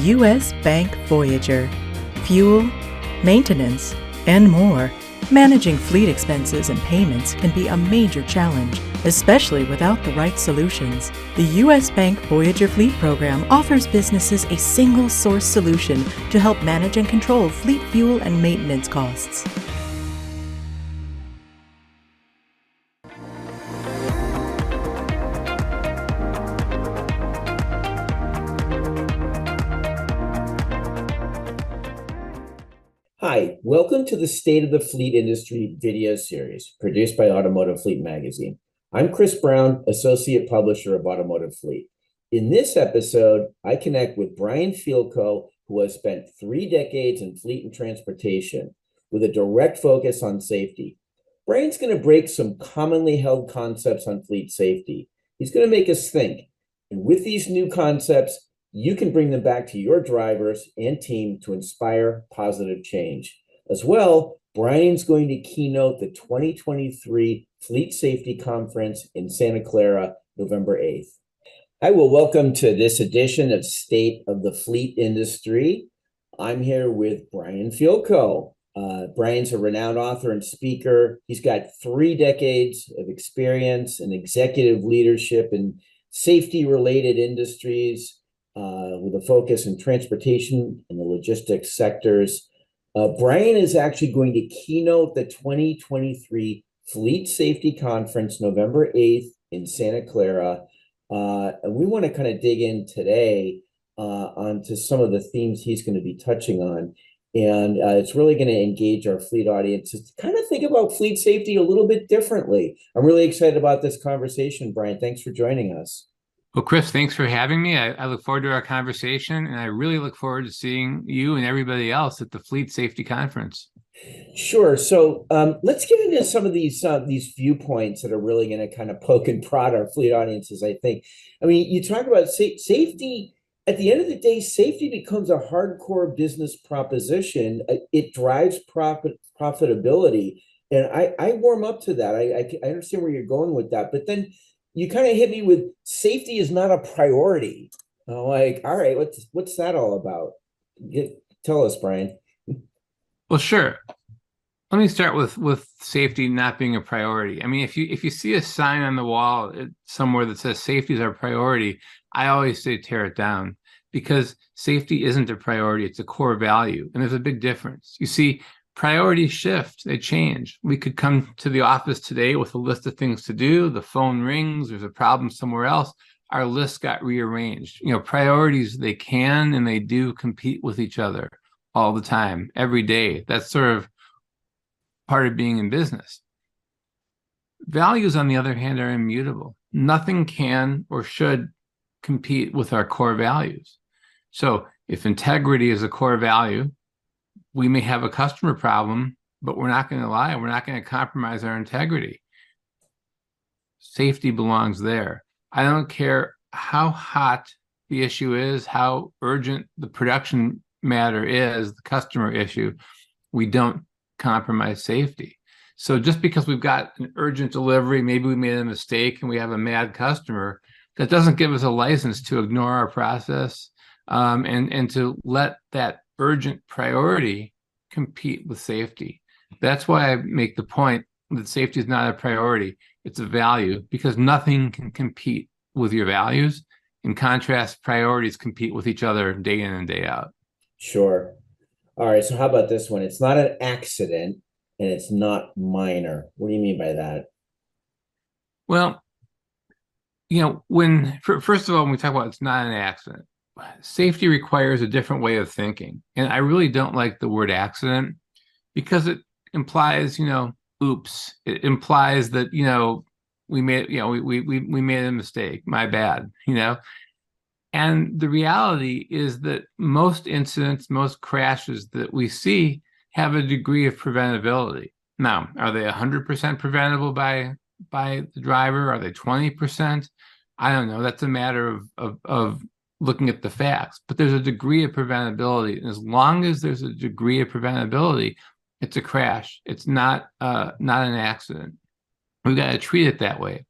U.S. Bank Voyager. Fuel, maintenance, and more. Managing fleet expenses and payments can be a major challenge, especially without the right solutions. The U.S. Bank Voyager Fleet Program offers businesses a single-source solution to help manage and control fleet fuel and maintenance costs. Hi, welcome to the State of the Fleet Industry video series produced by Automotive Fleet magazine. I'm Chris Brown, Associate Publisher of Automotive Fleet. In this episode, I connect with Brian Fielkow, who has spent 3 decades in fleet and transportation with a direct focus on safety. Brian's going to break some commonly held concepts on fleet safety. He's going to make us think. And with these new concepts, you can bring them back to your drivers and team to inspire positive change. As well, Brian's going to keynote the 2023 Fleet Safety Conference in Santa Clara, November 8th. I will welcome to this edition of State of the Fleet Industry. I'm here with Brian Fielkow. Brian's a renowned author and speaker. He's got 3 decades of experience in executive leadership in safety-related industries, with a focus in transportation and the logistics sectors. Brian is actually going to keynote the 2023 Fleet Safety Conference, November 8th in Santa Clara. And we want to kind of dig in today onto some of the themes he's going to be touching on. And it's really going to engage our fleet audience to kind of think about fleet safety a little bit differently. I'm really excited about this conversation, Brian. Thanks for joining us. Well, Chris, thanks for having me. I look forward to our conversation, and I really look forward to seeing you and everybody else at the Fleet Safety Conference. Sure. So let's get into some of these viewpoints that are really going to kind of poke and prod our fleet audiences, I think. I mean, you talk about safety. At the end of the day, safety becomes a hardcore business proposition. It drives profitability. And I warm up to that. I understand where you're going with that. But then you kind of hit me with safety is not a priority. I'm like, all right, what's that all about? Tell us, Brian. Well, sure. Let me start with safety not being a priority. I mean, if you see a sign on the wall somewhere that says safety is our priority, I always say tear it down, because safety isn't a priority. It's a core value. And there's a big difference. You see, priorities shift, they change. We could come to the office today with a list of things to do. The phone rings, there's a problem somewhere else. Our list got rearranged. Priorities, they can and they do compete with each other all the time, every day. That's sort of part of being in business. Values, on the other hand, are immutable. Nothing can or should compete with our core values. So if integrity is a core value, we may have a customer problem, but we're not going to lie. We're not going to compromise our integrity. Safety belongs there. I don't care how hot the issue is, how urgent the production matter is, the customer issue, we don't compromise safety. So just because we've got an urgent delivery, maybe we made a mistake and we have a mad customer, that doesn't give us a license to ignore our process and to let that urgent priority compete with safety. That's why I make the point that safety is not a priority. It's a value, because nothing can compete with your values. In contrast, priorities compete with each other day in and day out. Sure. All right. So how about this one? It's not an accident and it's not minor. What do you mean by that? Well, first of all, when we talk about it's not an accident, safety requires a different way of thinking. And I really don't like the word accident, because it implies, oops. It implies that, we made a mistake, my bad, And the reality is that most incidents, most crashes that we see have a degree of preventability. Now, are they 100% preventable by the driver? Are they 20%? I don't know. That's a matter of looking at the facts. But there's a degree of preventability. And as long as there's a degree of preventability, it's a crash. It's not an accident. We've got to treat it that way.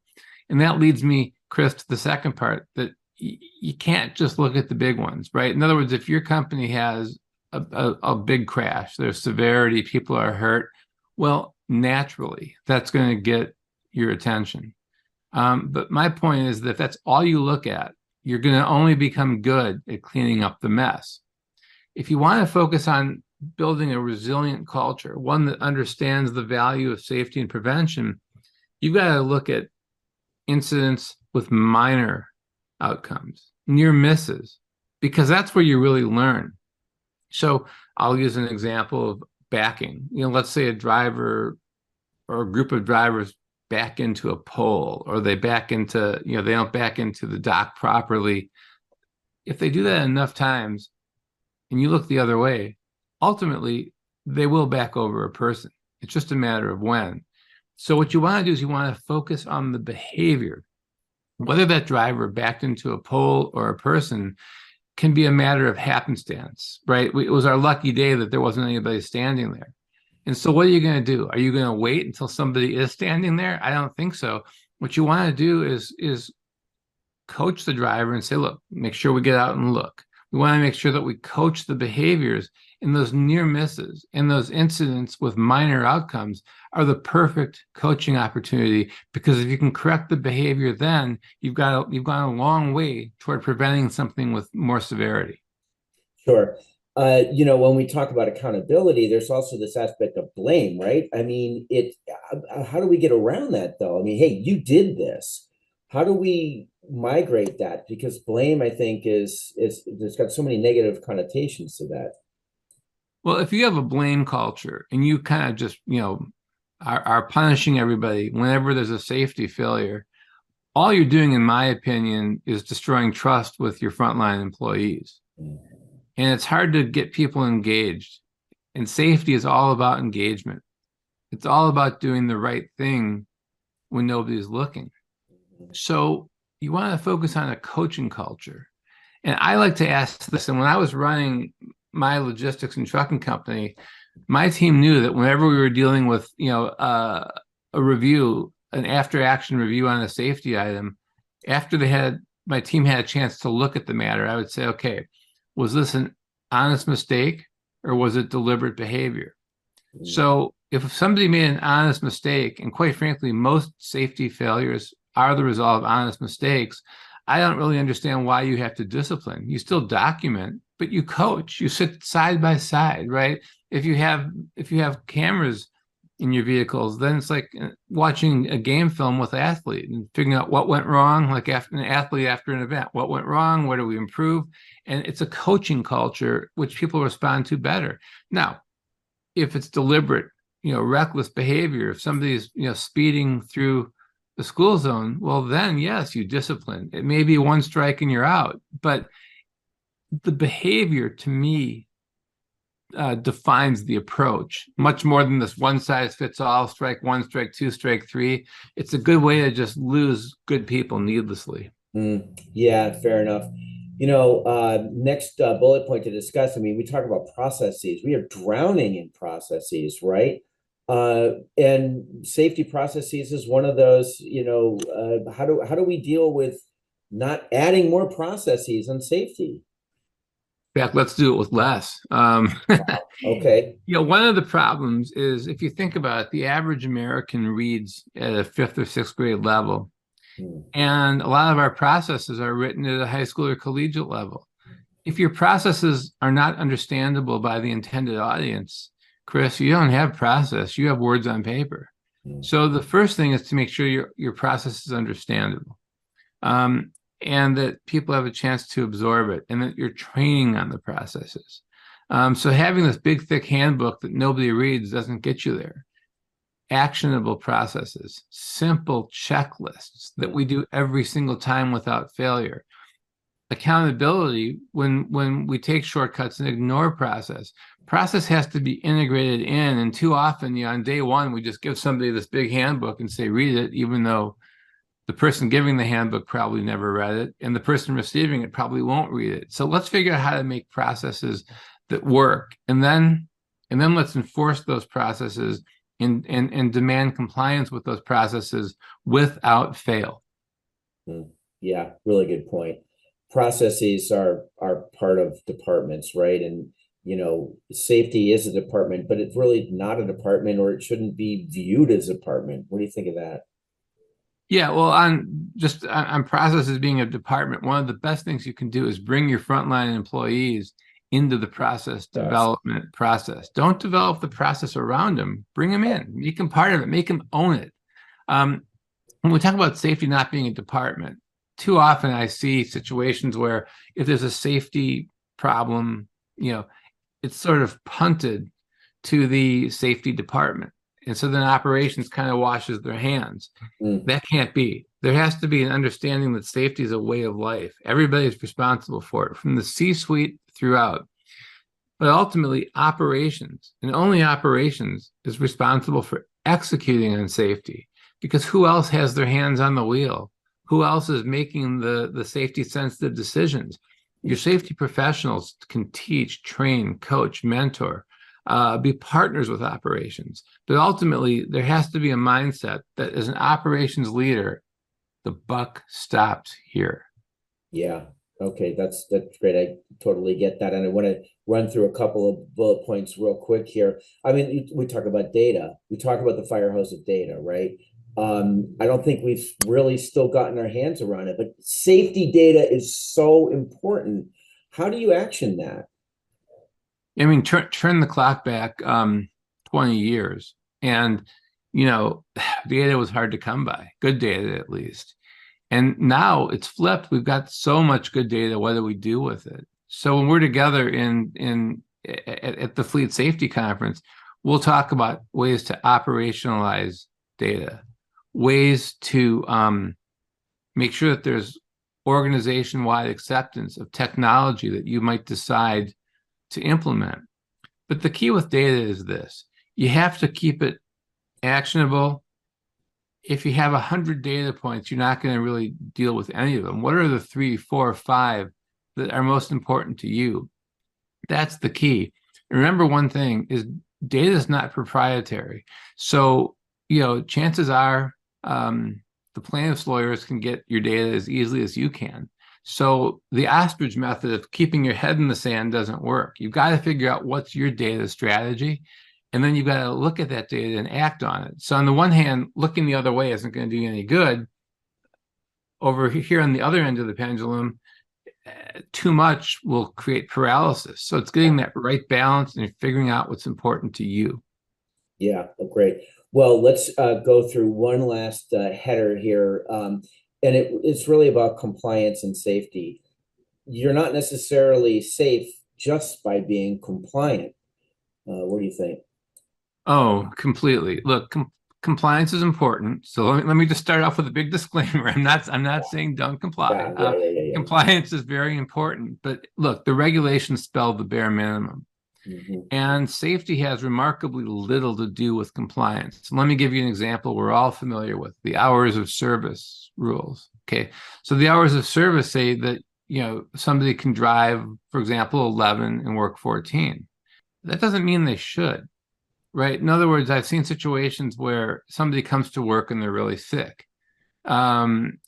And that leads me, Chris, to the second part, that you can't just look at the big ones, right? In other words, if your company has a big crash, there's severity, people are hurt, well, naturally, that's going to get your attention. But my point is that if that's all you look at, you're going to only become good at cleaning up the mess. If you want to focus on building a resilient culture, one that understands the value of safety and prevention, you've got to look at incidents with minor outcomes, near misses, because that's where you really learn. So I'll use an example of backing. Let's say a driver or a group of drivers back into a pole, or they back into, they don't back into the dock properly. If they do that enough times and you look the other way, ultimately they will back over a person. It's just a matter of when. So what you want to do is you want to focus on the behavior. Whether that driver backed into a pole or a person can be a matter of happenstance, right? It was our lucky day that there wasn't anybody standing there. And so what are you going to do? Are you going to wait until somebody is standing there? I don't think so. What you want to do is coach the driver and say, look, make sure we get out and look. We want to make sure that we coach the behaviors, and those near misses and those incidents with minor outcomes are the perfect coaching opportunity, because if you can correct the behavior, then you've gone a long way toward preventing something with more severity. Sure. When we talk about accountability, there's also this aspect of blame, right? I mean, how do we get around that though? I mean, hey, you did this. How do we migrate that? Because blame, I think, is there's got so many negative connotations to that. Well, if you have a blame culture and you kind of just, are punishing everybody whenever there's a safety failure, all you're doing, in my opinion, is destroying trust with your frontline employees. And it's hard to get people engaged. And safety is all about engagement. It's all about doing the right thing when nobody's looking. So you want to focus on a coaching culture. And I like to ask this, and when I was running my logistics and trucking company, my team knew that whenever we were dealing with, a review, an after action review on a safety item, after my team had a chance to look at the matter, I would say, okay, was this an honest mistake or was it deliberate behavior? So if somebody made an honest mistake, and quite frankly, most safety failures are the result of honest mistakes, I don't really understand why you have to discipline. You still document, but you coach. You sit side by side, right? If you have cameras in your vehicles, then it's like watching a game film with an athlete and figuring out what went wrong, like after an athlete after an event. What went wrong? Where do we improve? And it's a coaching culture which people respond to better. Now, if it's deliberate, reckless behavior, if somebody's, speeding through the school zone, well, then yes, you discipline. It may be one strike and you're out, but the behavior, to me, defines the approach much more than this one size fits all, strike one, strike two, strike three. It's a good way to just lose good people needlessly. Yeah, fair enough. Next bullet point to discuss. I mean, we talk about processes. We are drowning in processes, right? And safety processes is one of those. How do we deal with not adding more processes on safety? In fact, let's do it with less. Okay. One of the problems is, if you think about it, the average American reads at a 5th or 6th grade level. And a lot of our processes are written at a high school or collegiate level. If your processes are not understandable by the intended audience, Chris, you don't have process, you have words on paper. So the first thing is to make sure your process is understandable. And that people have a chance to absorb it, and that you're training on the processes. So having this big, thick handbook that nobody reads doesn't get you there. Actionable processes, simple checklists that we do every single time without failure. Accountability, when we take shortcuts and ignore process has to be integrated in. And too often, on day one, we just give somebody this big handbook and say, read it, even though the person giving the handbook probably never read it, and the person receiving it probably won't read it. So let's figure out how to make processes that work, and then let's enforce those processes and demand compliance with those processes without fail. Yeah, really good point. processes are part of departments, right? And safety is a department, but it's really not a department, or it shouldn't be viewed as a department. What do you think of that? Yeah, well, on processes being a department, one of the best things you can do is bring your frontline employees into the process development process. Don't develop the process around them. Bring them in, make them part of it, make them own it. When we talk about safety not being a department, too often I see situations where if there's a safety problem, it's sort of punted to the safety department. And so then operations kind of washes their hands. That can't be. There has to be an understanding that safety is a way of life. Everybody's responsible for it, from the C-suite throughout. But ultimately, operations, and only operations, is responsible for executing on safety, because who else has their hands on the wheel? Who else is making the safety sensitive decisions? Your safety professionals can teach, train, coach, mentor, be partners with operations. But ultimately, there has to be a mindset that as an operations leader, the buck stops here. Yeah. Okay. That's great. I totally get that. And I want to run through a couple of bullet points real quick here. I mean, we talk about data. We talk about the fire hose of data, right? I don't think we've really still gotten our hands around it, but safety data is so important. How do you action that? I mean, turn the clock back 20 years, and data was hard to come by, good data at least. And now it's flipped. We've got so much good data. What do we do with it? So when we're together at the Fleet Safety Conference, we'll talk about ways to operationalize data, ways to make sure that there's organization-wide acceptance of technology that you might decide to implement. But the key with data is this: you have to keep it actionable. If you have 100 data points, you're not going to really deal with any of them. What are the 3, 4, 5 that are most important to you? That's the key. And remember, one thing is data is not proprietary. So, chances are the plaintiff's lawyers can get your data as easily as you can. So the ostrich method of keeping your head in the sand doesn't work. You've got to figure out what's your data strategy, and then you've got to look at that data and act on it. So on the one hand, looking the other way isn't going to do you any good. Over here on the other end of the pendulum, too much will create paralysis. So it's getting that right balance and figuring out what's important to you. Yeah, great. Well, let's go through one last header here. And it's really about compliance and safety. You're not necessarily safe just by being compliant. What do you think? Oh, completely. Look, compliance is important. So let me just start off with a big disclaimer. I'm not saying don't comply. Yeah. Compliance is very important, but look, the regulations spell the bare minimum. And safety has remarkably little to do with compliance. So let me give you an example we're all familiar with: the hours of service rules. Okay, so the hours of service say that somebody can drive, for example, 11 and work 14. That doesn't mean they should, right? In other words, I've seen situations where somebody comes to work and they're really sick, but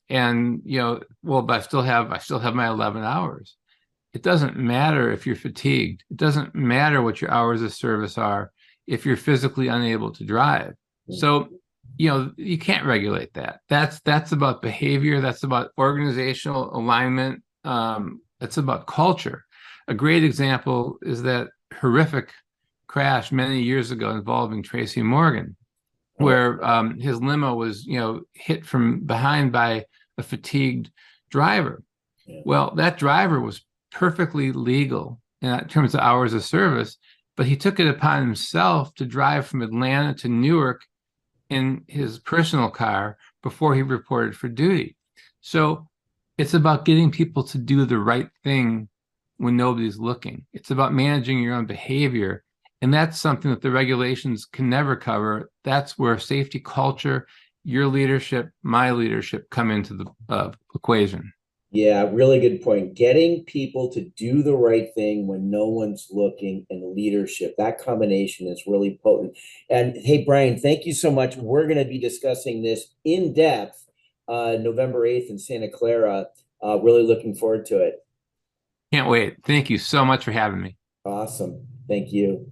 I still have my 11 hours. It doesn't matter if you're fatigued. It doesn't matter what your hours of service are if you're physically unable to drive. So, you can't regulate that. That's about behavior. That's about organizational alignment. It's about culture. A great example is that horrific crash many years ago involving Tracy Morgan, where his limo was, hit from behind by a fatigued driver. Well, that driver was perfectly legal in terms of hours of service, but he took it upon himself to drive from Atlanta to Newark in his personal car before he reported for duty. So it's about getting people to do the right thing when nobody's looking. It's about managing your own behavior. And that's something that the regulations can never cover. That's where safety culture, your leadership, my leadership come into the equation. Yeah, really good point. Getting people to do the right thing when no one's looking, and leadership, that combination is really potent. And hey, Brian, thank you so much. We're going to be discussing this in depth November 8th in Santa Clara. Really looking forward to it. Can't wait. Thank you so much for having me. Awesome. Thank you.